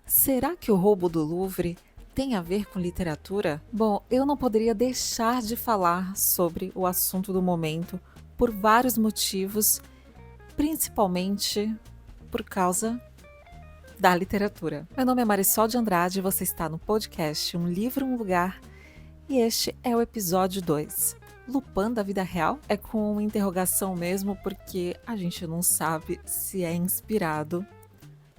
Será que o roubo do Louvre tem a ver com literatura? Bom, eu não poderia deixar de falar sobre o assunto do momento por vários motivos, principalmente por causa da literatura. Meu nome é Marisol de Andrade e você está no podcast Um Livro, Um Lugar, e este é o episódio 2. Lupin da vida real? É com interrogação mesmo, porque a gente não sabe se é inspirado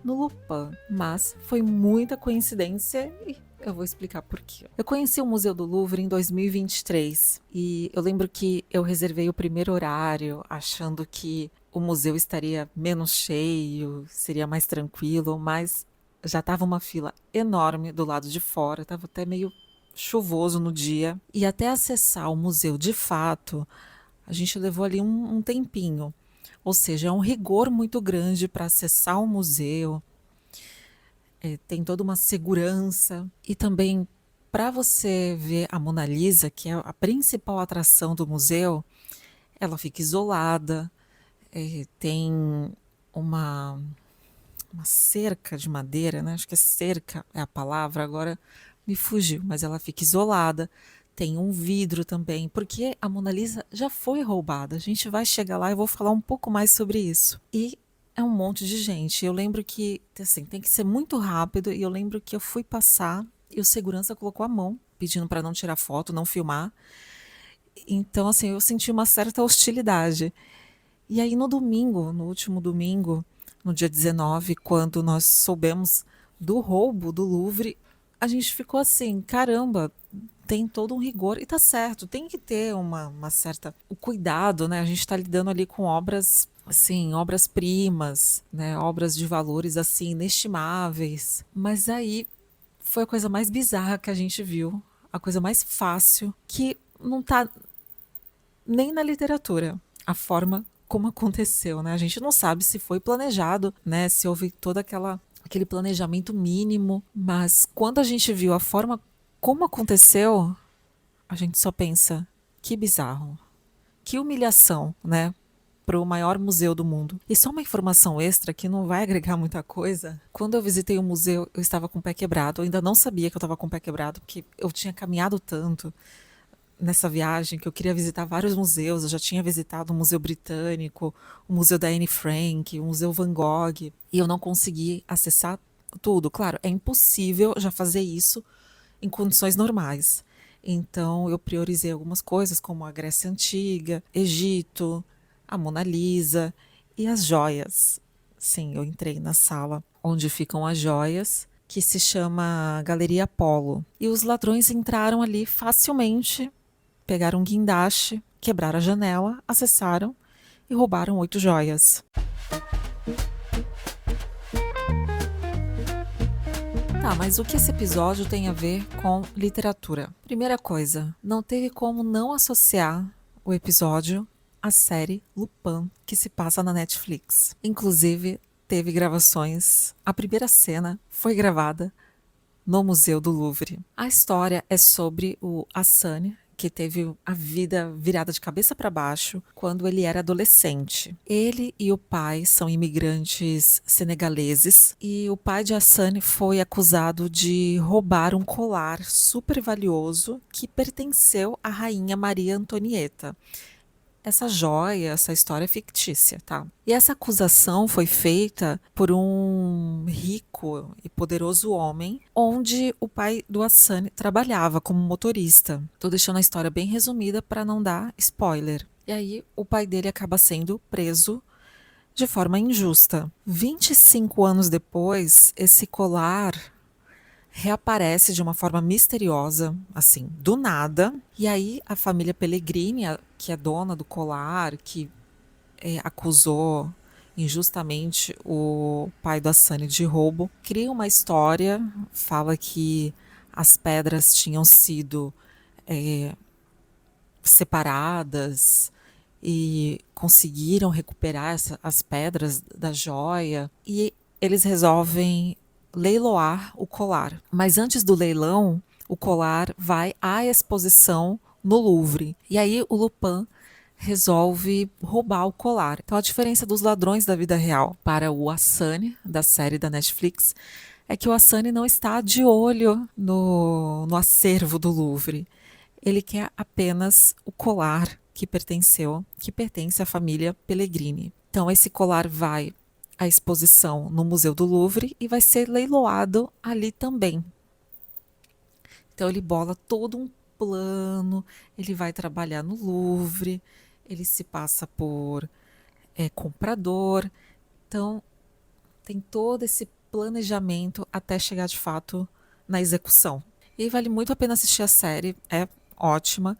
no Lupin, mas foi muita coincidência e eu vou explicar por quê. Eu conheci o Museu do Louvre em 2023 e eu lembro que eu reservei o primeiro horário achando que o museu estaria menos cheio, seria mais tranquilo, mas já estava uma fila enorme do lado de fora, estava até meio chuvoso no dia e até acessar o museu de fato, a gente levou ali um tempinho. Ou seja, é um rigor muito grande para acessar o museu, tem toda uma segurança. E também, para você ver a Mona Lisa, que é a principal atração do museu, ela fica isolada, tem uma, uma cerca de madeira, né? Acho que é cerca é a palavra, agora me fugiu, mas ela fica isolada. Tem um vidro também, porque a Mona Lisa já foi roubada. A gente vai chegar lá e eu vou falar um pouco mais sobre isso. E é um monte de gente. Eu lembro que, assim, tem que ser muito rápido. E eu lembro que eu fui passar e o segurança colocou a mão, pedindo para não tirar foto, não filmar. Então, assim, eu senti uma certa hostilidade. E aí no domingo, no último domingo, no dia 19, quando nós soubemos do roubo do Louvre, a gente ficou assim, caramba, tem todo um rigor, e tá certo, tem que ter uma certa o cuidado, né? A gente está lidando ali com obras, assim, obras-primas, né? Obras de valores, assim, inestimáveis. Mas aí foi a coisa mais bizarra que a gente viu, a coisa mais fácil, que não tá nem na literatura, a forma como aconteceu, né? A gente não sabe se foi planejado, né? Se houve todo aquele planejamento mínimo, mas quando a gente viu a forma como aconteceu, a gente só pensa, que bizarro, que humilhação, né? Para o maior museu do mundo. E só uma informação extra que não vai agregar muita coisa. Quando eu visitei o museu, eu estava com o pé quebrado. Eu ainda não sabia que eu estava com o pé quebrado, porque eu tinha caminhado tanto nessa viagem que eu queria visitar vários museus. Eu já tinha visitado o Museu Britânico, o Museu da Anne Frank, o Museu Van Gogh, e eu não consegui acessar tudo. Claro, é impossível já fazer isso em condições normais. Então eu priorizei algumas coisas, como a Grécia Antiga, Egito, a Mona Lisa e as joias. Sim, eu entrei na sala onde ficam as joias, que se chama Galeria Apolo. E os ladrões entraram ali facilmente, pegaram um guindaste, quebraram a janela, acessaram e roubaram 8 joias. Tá, mas o que esse episódio tem a ver com literatura? Primeira coisa, não teve como não associar o episódio à série Lupin, que se passa na Netflix. Inclusive, teve gravações. A primeira cena foi gravada no Museu do Louvre. A história é sobre o Hassan, que teve a vida virada de cabeça para baixo quando ele era adolescente. Ele e o pai são imigrantes senegaleses e o pai de Hassan foi acusado de roubar um colar super valioso que pertenceu à rainha Maria Antonieta. Essa joia, essa história é fictícia, tá? E essa acusação foi feita por um rico e poderoso homem, onde o pai do Hassan trabalhava como motorista. Tô deixando a história bem resumida para não dar spoiler. E aí o pai dele acaba sendo preso de forma injusta. 25 anos depois, esse colar reaparece de uma forma misteriosa, assim, do nada. E aí a família Pellegrini, que é dona do colar, que acusou injustamente o pai do Hassani de roubo, cria uma história, fala que as pedras tinham sido separadas e conseguiram recuperar as pedras da joia e eles resolvem leiloar o colar. Mas antes do leilão, o colar vai à exposição no Louvre. E aí o Lupin resolve roubar o colar. Então a diferença dos ladrões da vida real para o Hassan da série da Netflix é que o Assane não está de olho no acervo do Louvre. Ele quer apenas o colar que pertence à família Pellegrini. Então, esse colar vai à exposição no Museu do Louvre e vai ser leiloado ali também. Então, ele bola todo um plano, ele vai trabalhar no Louvre, ele se passa por comprador. Então, tem todo esse planejamento até chegar de fato na execução. E vale muito a pena assistir a série, é ótima,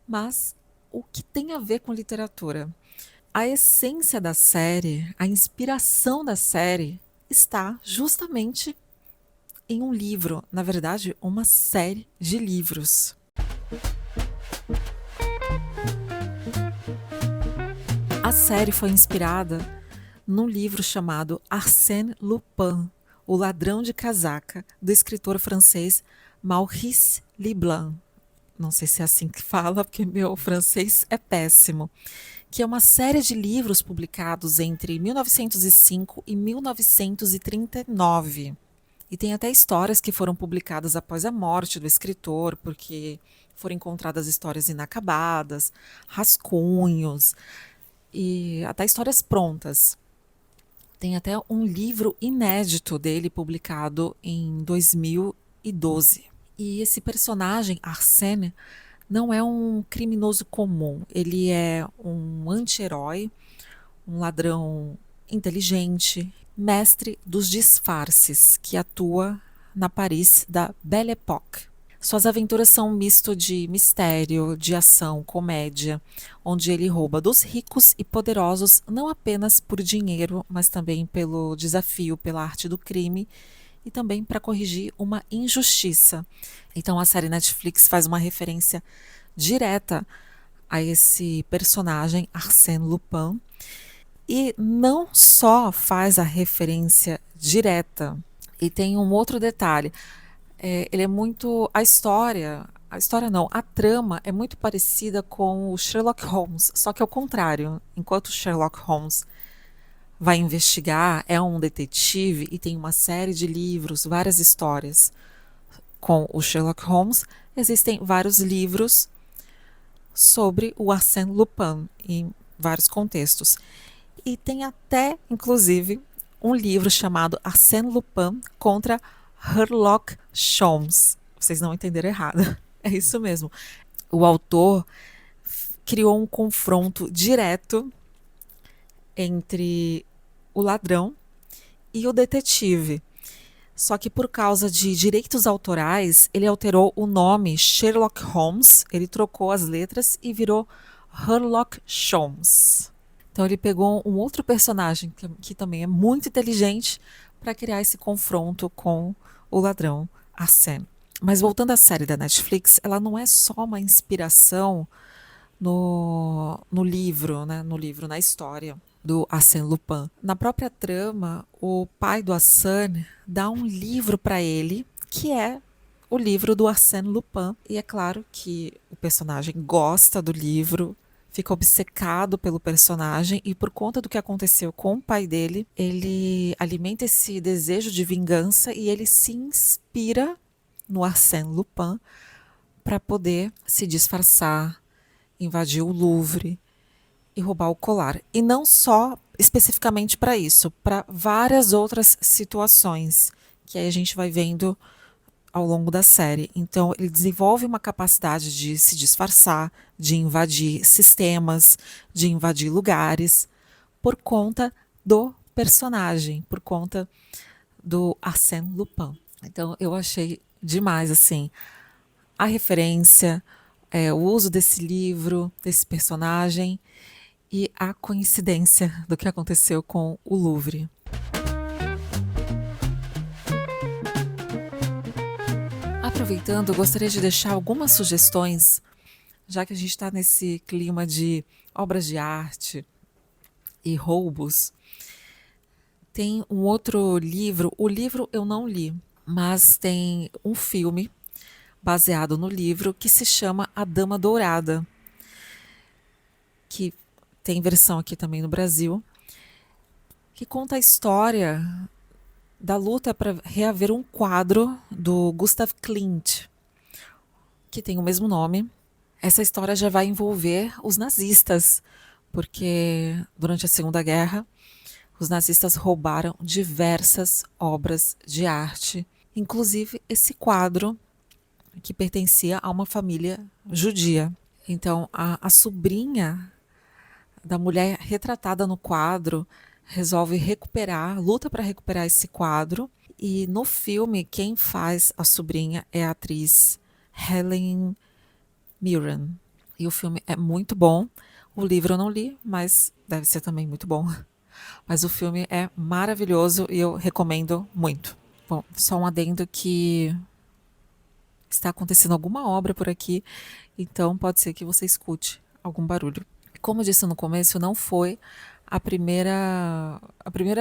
mas o que tem a ver com literatura? A essência da série, a inspiração da série está justamente em um livro, na verdade, uma série de livros. A série foi inspirada num livro chamado Arsène Lupin, O Ladrão de Casaca, do escritor francês Maurice Leblanc. Não sei se é assim que fala, porque meu francês é péssimo. Que é uma série de livros publicados entre 1905 e 1939. E tem até histórias que foram publicadas após a morte do escritor, porque foram encontradas histórias inacabadas, rascunhos e até histórias prontas. Tem até um livro inédito dele publicado em 2012. E esse personagem, Arsène, não é um criminoso comum. Ele é um anti-herói, um ladrão inteligente, mestre dos disfarces, que atua na Paris da Belle Époque. Suas aventuras são um misto de mistério, de ação, comédia, onde ele rouba dos ricos e poderosos não apenas por dinheiro, mas também pelo desafio, pela arte do crime e também para corrigir uma injustiça. Então a série Netflix faz uma referência direta a esse personagem, Arsène Lupin, e não só faz a referência direta, e tem um outro detalhe. Ele é muito. A história não, a trama é muito parecida com o Sherlock Holmes, só que ao contrário. Enquanto o Sherlock Holmes vai investigar, é um detetive e tem uma série de livros, várias histórias com o Sherlock Holmes, existem vários livros sobre o Arsène Lupin em vários contextos. E tem até, inclusive, um livro chamado Arsène Lupin contra Sherlock Holmes. Vocês não entenderam errado. É isso mesmo. O autor criou um confronto direto entre o ladrão e o detetive. Só que por causa de direitos autorais, ele alterou o nome Sherlock Holmes, ele trocou as letras e virou Sherlock Holmes. Então ele pegou um outro personagem que também é muito inteligente para criar esse confronto com o ladrão Arsène. Mas voltando à série da Netflix, ela não é só uma inspiração no livro, né? No livro, na história do Arsène Lupin. Na própria trama, o pai do Arsène dá um livro para ele, que é o livro do Arsène Lupin. E é claro que o personagem gosta do livro, fica obcecado pelo personagem e por conta do que aconteceu com o pai dele, ele alimenta esse desejo de vingança e ele se inspira no Arsène Lupin para poder se disfarçar, invadir o Louvre e roubar o colar. E não só especificamente para isso, para várias outras situações que aí a gente vai vendo ao longo da série. Então, ele desenvolve uma capacidade de se disfarçar, de invadir sistemas, de invadir lugares, por conta do personagem, por conta do Arsène Lupin. Então, eu achei demais, assim, a referência, o uso desse livro, desse personagem e a coincidência do que aconteceu com o Louvre. Aproveitando, gostaria de deixar algumas sugestões, já que a gente está nesse clima de obras de arte e roubos. Tem um outro livro, o livro eu não li, mas tem um filme baseado no livro que se chama A Dama Dourada, que tem versão aqui também no Brasil, que conta a história da luta para reaver um quadro do Gustav Klimt, que tem o mesmo nome. Essa história já vai envolver os nazistas, porque durante a Segunda Guerra, os nazistas roubaram diversas obras de arte, inclusive esse quadro que pertencia a uma família judia. Então, a sobrinha da mulher retratada no quadro resolve luta para recuperar esse quadro. E no filme, quem faz a sobrinha é a atriz Helen Mirren. E o filme é muito bom. O livro eu não li, mas deve ser também muito bom. Mas o filme é maravilhoso e eu recomendo muito. Bom, só um adendo que está acontecendo alguma obra por aqui, então pode ser que você escute algum barulho. Como eu disse no começo, não foi a primeira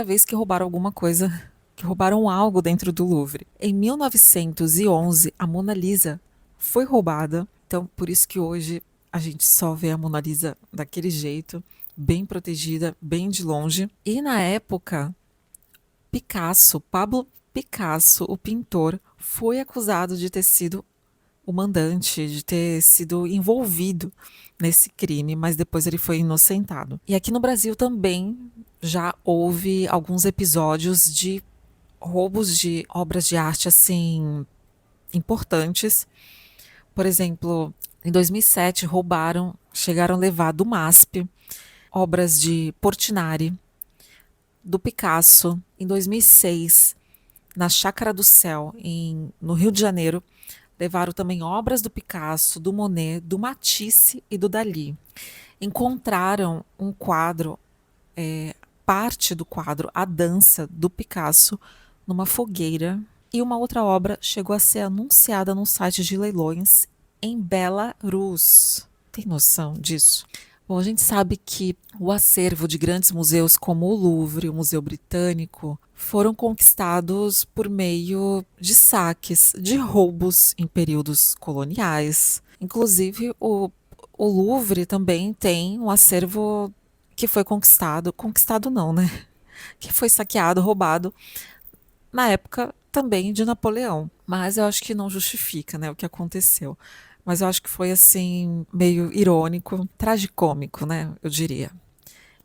vez que roubaram alguma coisa, que roubaram algo dentro do Louvre. Em 1911, a Mona Lisa foi roubada, então por isso que hoje a gente só vê a Mona Lisa daquele jeito, bem protegida, bem de longe. E na época, Pablo Picasso, o pintor, foi acusado de ter sido o mandante, de ter sido envolvido nesse crime, mas depois ele foi inocentado. E aqui no Brasil também já houve alguns episódios de roubos de obras de arte assim importantes. Por exemplo, em 2007 chegaram a levar do MASP obras de Portinari, do Picasso. Em 2006, na Chácara do Céu, no Rio de Janeiro, levaram também obras do Picasso, do Monet, do Matisse e do Dalí. Encontraram um quadro, parte do quadro, A Dança, do Picasso, numa fogueira. E uma outra obra chegou a ser anunciada num site de leilões em Belarus. Tem noção disso? Bom, a gente sabe que o acervo de grandes museus como o Louvre, o Museu Britânico, foram conquistados por meio de saques, de roubos em períodos coloniais. Inclusive, o Louvre também tem um acervo que foi conquistado não, né? Que foi saqueado, roubado, na época também de Napoleão. Mas eu acho que não justifica, né, o que aconteceu. Mas eu acho que foi assim, meio irônico, tragicômico, né? Eu diria.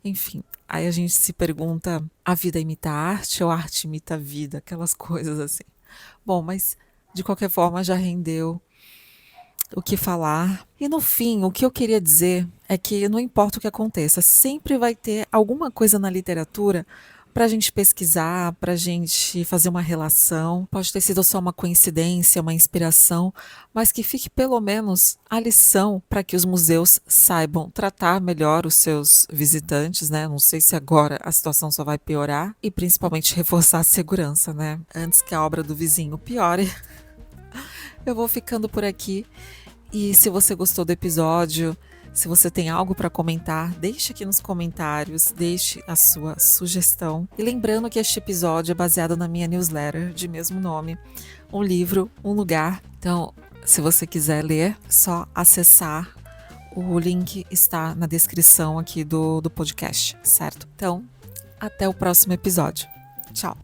Enfim, aí a gente se pergunta: a vida imita a arte ou a arte imita a vida? Aquelas coisas assim. Bom, mas de qualquer forma já rendeu o que falar. E no fim, o que eu queria dizer é que não importa o que aconteça, sempre vai ter alguma coisa na literatura para a gente pesquisar, para a gente fazer uma relação. Pode ter sido só uma coincidência, uma inspiração, mas que fique pelo menos a lição para que os museus saibam tratar melhor os seus visitantes, né? Não sei se agora a situação só vai piorar e principalmente reforçar a segurança, né? Antes que a obra do vizinho piore. Eu vou ficando por aqui. E se você gostou do episódio, se você tem algo para comentar, deixe aqui nos comentários, deixe a sua sugestão. E lembrando que este episódio é baseado na minha newsletter de mesmo nome, Um Livro, Um Lugar. Então, se você quiser ler, é só acessar. O link está na descrição aqui do podcast, certo? Então, até o próximo episódio. Tchau!